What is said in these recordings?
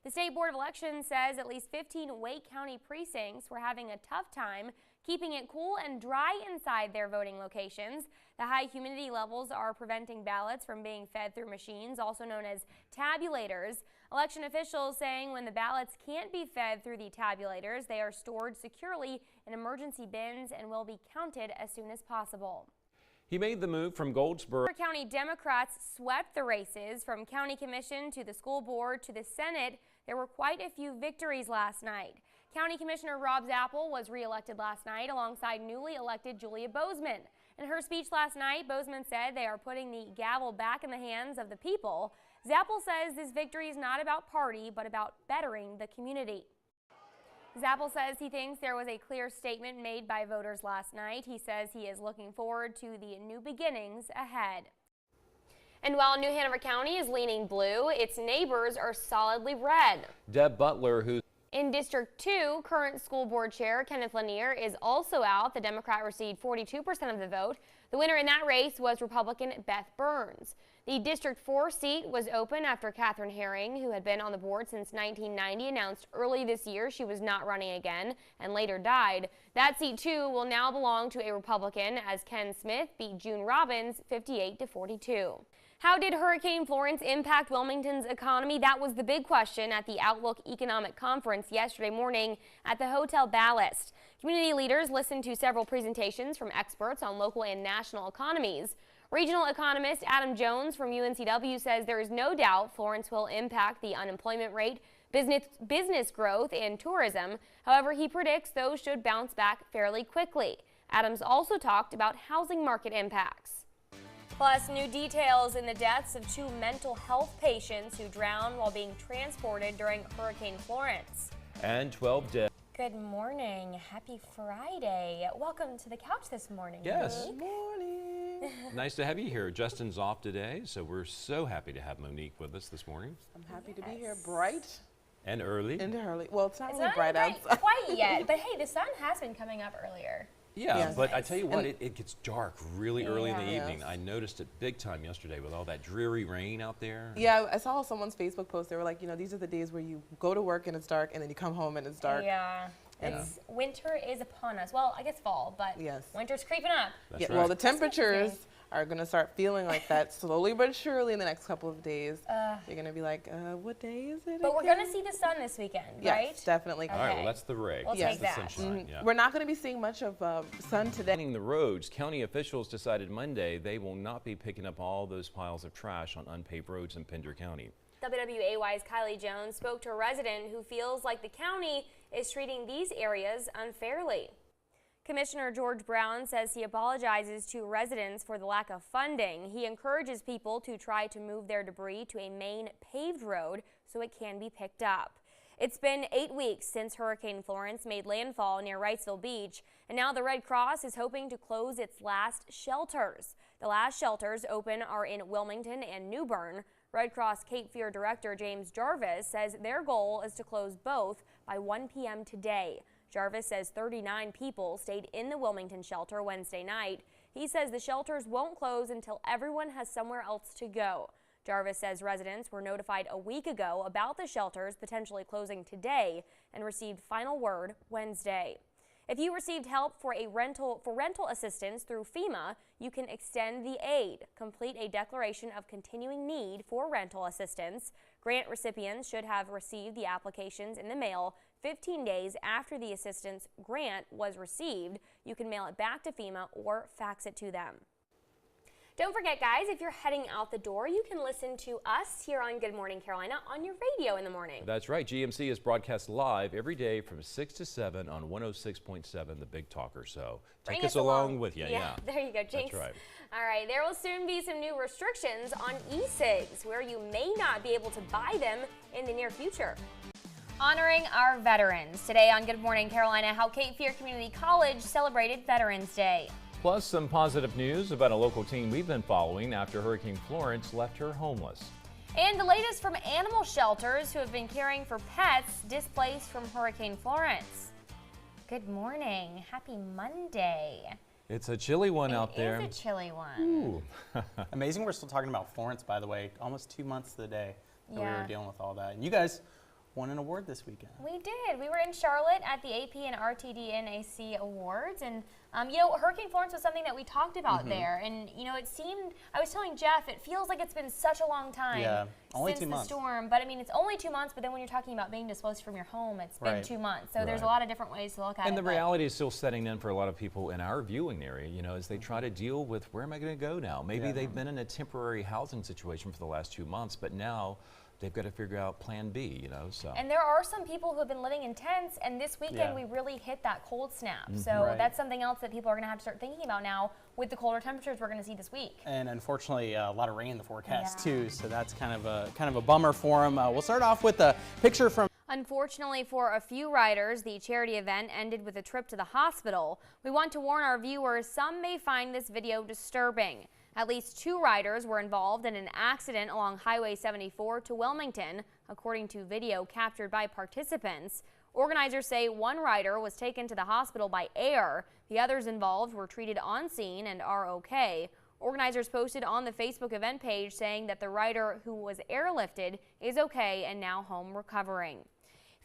The State Board of Elections says at least 15 Wake County precincts were having a tough time keeping it cool and dry inside their voting locations. The high humidity levels are preventing ballots from being fed through machines, also known as tabulators. Election officials saying when the ballots can't be fed through the tabulators, they are stored securely in emergency bins and will be counted as soon as possible. He made the move from Goldsboro. County Democrats swept the races from county commission to the school board to the Senate. There were quite a few victories last night. County Commissioner Rob Zappel was re-elected last night alongside newly elected Julia Bozeman. In her speech last night, Bozeman said they are putting the gavel back in the hands of the people. Zappel says this victory is not about party, but about bettering the community. Zappel says he thinks there was a clear statement made by voters last night. He says he is looking forward to the new beginnings ahead. And while New Hanover County is leaning blue, its neighbors are solidly red. Deb Butler, who in District 2, current school board chair Kenneth Lanier is also out. The Democrat received 42% of the vote. The winner in that race was Republican Beth Burns. The District 4 seat was open after Catherine Herring, who had been on the board since 1990, announced early this year she was not running again and later died. That seat, too, will now belong to a Republican as Ken Smith beat June Robbins 58-42. How did Hurricane Florence impact Wilmington's economy? That was the big question at the Outlook Economic Conference yesterday morning at the Hotel Ballast. Community leaders listened to several presentations from experts on local and national economies. Regional economist Adam Jones from UNCW says there is no doubt Florence will impact the unemployment rate, business growth, and tourism. However, he predicts those should bounce back fairly quickly. Adams also talked about housing market impacts. Plus, new details in the deaths of 2 mental health patients who drowned while being transported during Hurricane Florence. and 12 dead. Good morning. Happy Friday. Welcome to the couch this morning. Yes. Monique. Good morning. Nice to have you here. Justin's off today, so we're so happy to have Monique with us this morning. I'm happy to be here bright And early. and early. Well, it's not It's really not bright bright outside. quite yet, but hey, the sun has been coming up earlier. Yeah, Yes. but I tell you what, And- it gets dark really early in the Yeah. evening. Yes. I noticed it big time yesterday with all that dreary rain out there. Yeah, I saw someone's Facebook post. They were like, you know, these are the days where you go to work and it's dark, and then you come home and it's dark. Yeah. It's winter is upon us. Well, I guess fall, but Yes. winter's creeping up. That's Yeah, right. well, the That's good to temperatures see. are going to start feeling like that slowly but surely in the next couple of days. You're going to be like, what day is it? But we're again? going to see the sun this weekend, Yes, right? definitely. All right, Okay. well, that's the ray. We'll That's take the that. sunshine, yeah. We're not going to be seeing much of sun today. Cleaning the roads, county officials decided Monday they will not be picking up all those piles of trash on unpaved roads in Pender County. WWAY's Kylie Jones spoke to a resident who feels like the county is treating these areas unfairly. Commissioner George Brown says he apologizes to residents for the lack of funding. He encourages people to try to move their debris to a main paved road so it can be picked up. It's been 8 weeks since Hurricane Florence made landfall near Wrightsville Beach, and now the Red Cross is hoping to close its last shelters. The last shelters open are in Wilmington and New Bern. Red Cross Cape Fear Director James Jarvis says their goal is to close both by 1 p.m. today. Jarvis says 39 people stayed in the Wilmington shelter Wednesday night. He says the shelters won't close until everyone has somewhere else to go. Jarvis says residents were notified a week ago about the shelters potentially closing today and received final word Wednesday. If you received help for rental assistance through FEMA, you can extend the aid. Complete a declaration of continuing need for rental assistance. Grant recipients should have received the applications in the mail 15 days after the assistance grant was received. You can mail it back to FEMA or fax it to them. Don't forget, guys, if you're heading out the door, you can listen to us here on Good Morning Carolina on your radio in the morning. That's right. GMC is broadcast live every day from 6 to 7 on 106.7 The Big Talker. So take Bring us along with you. Yeah, there you go, Jinx. That's right. All right, there will soon be some new restrictions on e-cigs where you may not be able to buy them in the near future. Honoring our veterans. Today on Good Morning Carolina, how Cape Fear Community College celebrated Veterans Day. Plus some positive news about a local teen we've been following after Hurricane Florence left her homeless. And the latest from animal shelters who have been caring for pets displaced from Hurricane Florence. Good morning. Happy Monday. It's a chilly one out there. It is a chilly one. Ooh. Amazing we're still talking about Florence, by the way. Almost 2 months to the day that we Yeah. were dealing with all that. And you guys won an award this weekend. We did. We were in Charlotte at the AP and RTDNAC Awards, and Hurricane Florence was something that we talked about there. And it seemed, I was telling Jeff, it feels like it's been such a long time only since 2 months. The storm. But I mean, it's only 2 months. But then when you're talking about being displaced from your home, it's been 2 months. So there's a lot of different ways to look at it. And the reality is still setting in for a lot of people in our viewing area. As they try to deal with where am I going to go now? Maybe they've been in a temporary housing situation for the last 2 months, but now they've got to figure out plan B, so. And there are some people who have been living in tents, and this weekend we really hit that cold snap. So that's something else that people are going to have to start thinking about now with the colder temperatures we're going to see this week. And unfortunately, a lot of rain in the forecast too, so that's kind of a bummer for them. We'll start off with a picture from. Unfortunately for a few riders, the charity event ended with a trip to the hospital. We want to warn our viewers, some may find this video disturbing. At least 2 riders were involved in an accident along Highway 74 to Wilmington, according to video captured by participants. Organizers say 1 rider was taken to the hospital by air. The others involved were treated on scene and are okay. Organizers posted on the Facebook event page saying that the rider who was airlifted is okay and now home recovering.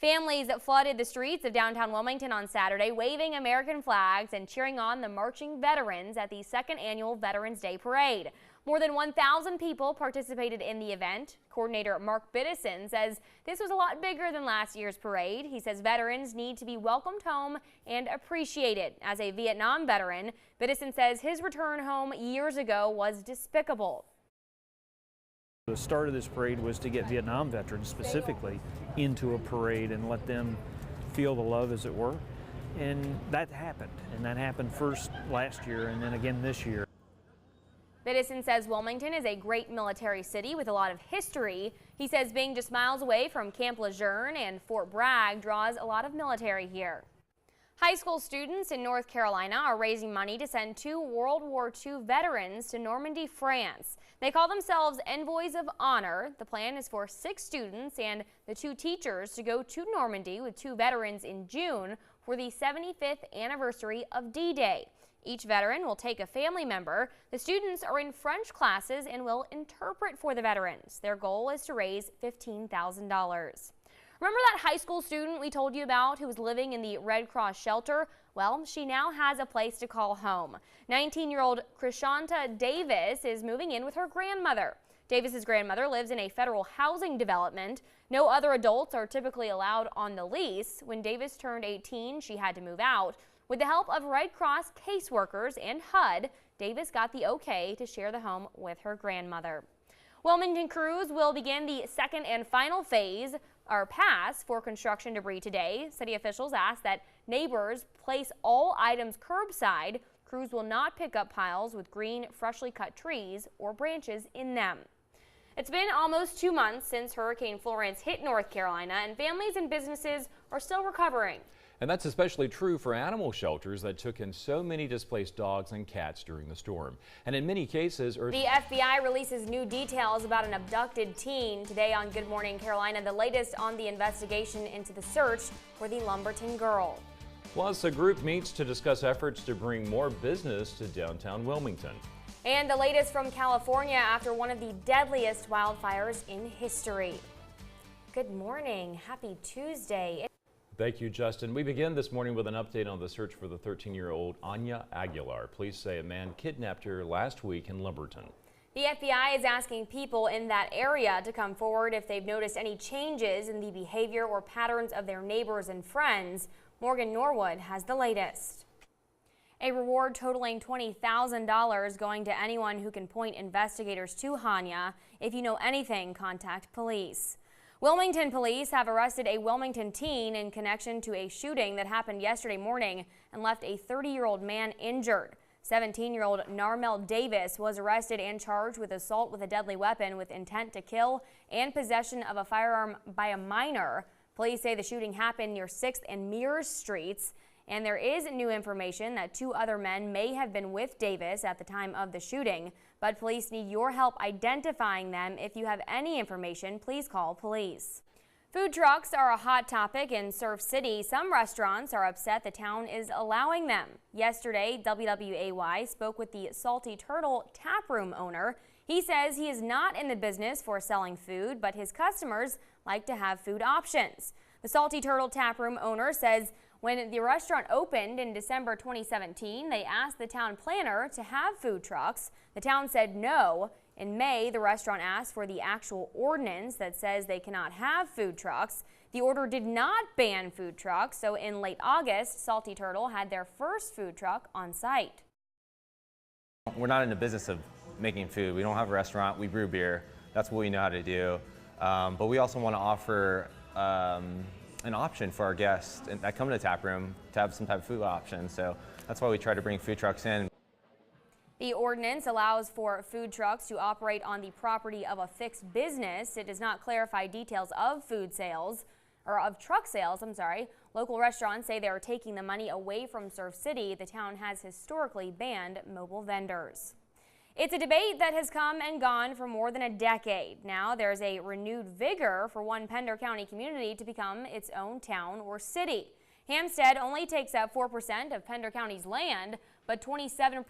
Families that flooded the streets of downtown Wilmington on Saturday, waving American flags and cheering on the marching veterans at the 2nd annual Veterans Day Parade. More than 1,000 people participated in the event. Coordinator Mark Biddison says this was a lot bigger than last year's parade. He says veterans need to be welcomed home and appreciated. As a Vietnam veteran, Biddison says his return home years ago was despicable. The start of this parade was to get Vietnam veterans specifically into a parade and let them feel the love, as it were. And that happened. And that happened first last year and then again this year. Biddison says Wilmington is a great military city with a lot of history. He says being just miles away from Camp Lejeune and Fort Bragg draws a lot of military here. High school students in North Carolina are raising money to send 2 World War II veterans to Normandy, France. They call themselves Envoys of Honor. The plan is for 6 students and the 2 teachers to go to Normandy with 2 veterans in June for the 75th anniversary of D-Day. Each veteran will take a family member. The students are in French classes and will interpret for the veterans. Their goal is to raise $15,000. Remember that high school student we told you about who was living in the Red Cross shelter? Well, she now has a place to call home. 19-year-old Krishanta Davis is moving in with her grandmother. Davis's grandmother lives in a federal housing development. No other adults are typically allowed on the lease. When Davis turned 18, she had to move out. With the help of Red Cross caseworkers and HUD, Davis got the okay to share the home with her grandmother. Wilmington crews will begin the 2nd and final phase or pass for construction debris today. City officials asked that neighbors place all items curbside. Crews will not pick up piles with green, freshly cut trees or branches in them. It's been almost 2 months since Hurricane Florence hit North Carolina, and families and businesses are still recovering. And that's especially true for animal shelters that took in so many displaced dogs and cats during the storm. And in many cases, the FBI releases new details about an abducted teen. Today on Good Morning Carolina, the latest on the investigation into the search for the Lumberton girl. Plus, a group meets to discuss efforts to bring more business to downtown Wilmington. And the latest from California after one of the deadliest wildfires in history. Good morning. Happy Tuesday. Thank you, Justin. We begin this morning with an update on the search for the 13-year-old Anya Aguilar. Police say a man kidnapped her last week in Lumberton. The FBI is asking people in that area to come forward if they've noticed any changes in the behavior or patterns of their neighbors and friends. Morgan Norwood has the latest. A reward totaling $20,000 going to anyone who can point investigators to Hanya. If you know anything, contact police. Wilmington police have arrested a Wilmington teen in connection to a shooting that happened yesterday morning and left a 30-year-old man injured. 17-year-old Narmel Davis was arrested and charged with assault with a deadly weapon with intent to kill and possession of a firearm by a minor. Police say the shooting happened near 6th and Mears Streets. And there is new information that 2 other men may have been with Davis at the time of the shooting, but police need your help identifying them. If you have any information, please call police. Food trucks are a hot topic in Surf City. Some restaurants are upset the town is allowing them. Yesterday, WWAY spoke with the Salty Turtle taproom owner. He says he is not in the business for selling food, but his customers like to have food options. The Salty Turtle Taproom owner says when the restaurant opened in December 2017, they asked the town planner to have food trucks. The town said no. In May, the restaurant asked for the actual ordinance that says they cannot have food trucks. The order did not ban food trucks, so in late August, Salty Turtle had their first food truck on site. We're not in the business of making food. We don't have a restaurant. We brew beer. That's what we know how to do. But we also want to offer an option for our guests that come to the tap room to have some type of food option. So that's why we try to bring food trucks in. The ordinance allows for food trucks to operate on the property of a fixed business. It does not clarify details of food sales, or of truck sales, Local restaurants say they are taking the money away from Surf City. The town has historically banned mobile vendors. It's a debate that has come and gone for more than a decade. Now there's a renewed vigor for one Pender County community to become its own town or city. Hampstead only takes up 4% of Pender County's land, but 27%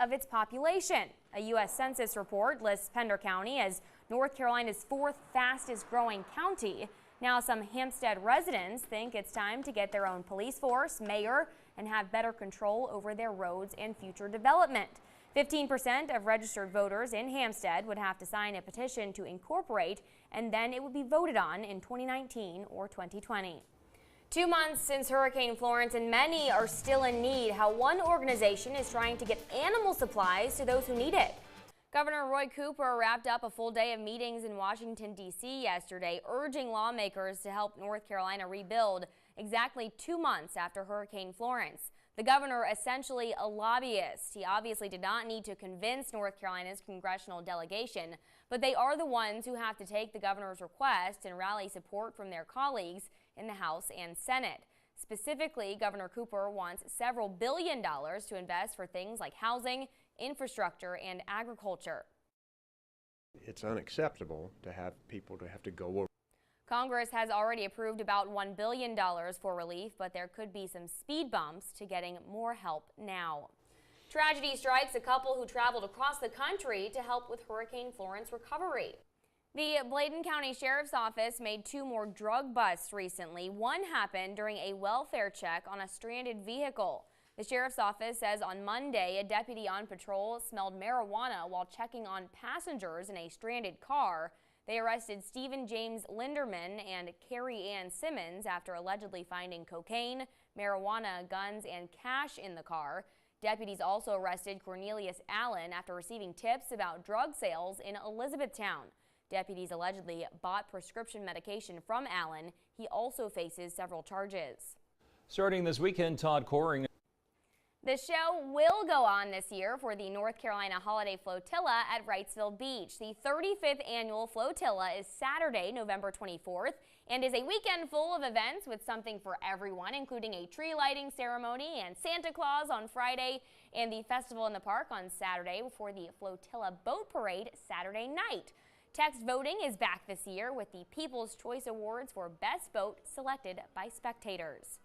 of its population. A U.S. Census report lists Pender County as North Carolina's 4th fastest growing county. Now some Hampstead residents think it's time to get their own police force, mayor, and have better control over their roads and future development. 15% of registered voters in Hampstead would have to sign a petition to incorporate, and then it would be voted on in 2019 or 2020. 2 months since Hurricane Florence, and many are still in need. How one organization is trying to get animal supplies to those who need it. Governor Roy Cooper wrapped up a full day of meetings in Washington, D.C. yesterday, urging lawmakers to help North Carolina rebuild exactly 2 months after Hurricane Florence. The governor, essentially a lobbyist. He obviously did not need to convince North Carolina's congressional delegation, but they are the ones who have to take the governor's request and rally support from their colleagues in the House and Senate. Specifically, Governor Cooper wants several $1 billion to invest for things like housing, infrastructure, and agriculture. It's unacceptable to have people to have to go over. Congress has already approved about $1 billion for relief, but there could be some speed bumps to getting more help now. Tragedy strikes a couple who traveled across the country to help with Hurricane Florence recovery. The Bladen County Sheriff's Office made 2 more drug busts recently. One happened during a welfare check on a stranded vehicle. The Sheriff's Office says on Monday, a deputy on patrol smelled marijuana while checking on passengers in a stranded car. They arrested Stephen James Linderman and Carrie Ann Simmons after allegedly finding cocaine, marijuana, guns, and cash in the car. Deputies also arrested Cornelius Allen after receiving tips about drug sales in Elizabethtown. Deputies allegedly bought prescription medication from Allen. He also faces several charges. Starting this weekend, Todd Coring. The show will go on this year for the North Carolina Holiday Flotilla at Wrightsville Beach. The 35th annual flotilla is Saturday, November 24th, and is a weekend full of events with something for everyone, including a tree lighting ceremony and Santa Claus on Friday, and the festival in the park on Saturday before the flotilla boat parade Saturday night. Text voting is back this year with the People's Choice Awards for Best Boat selected by spectators.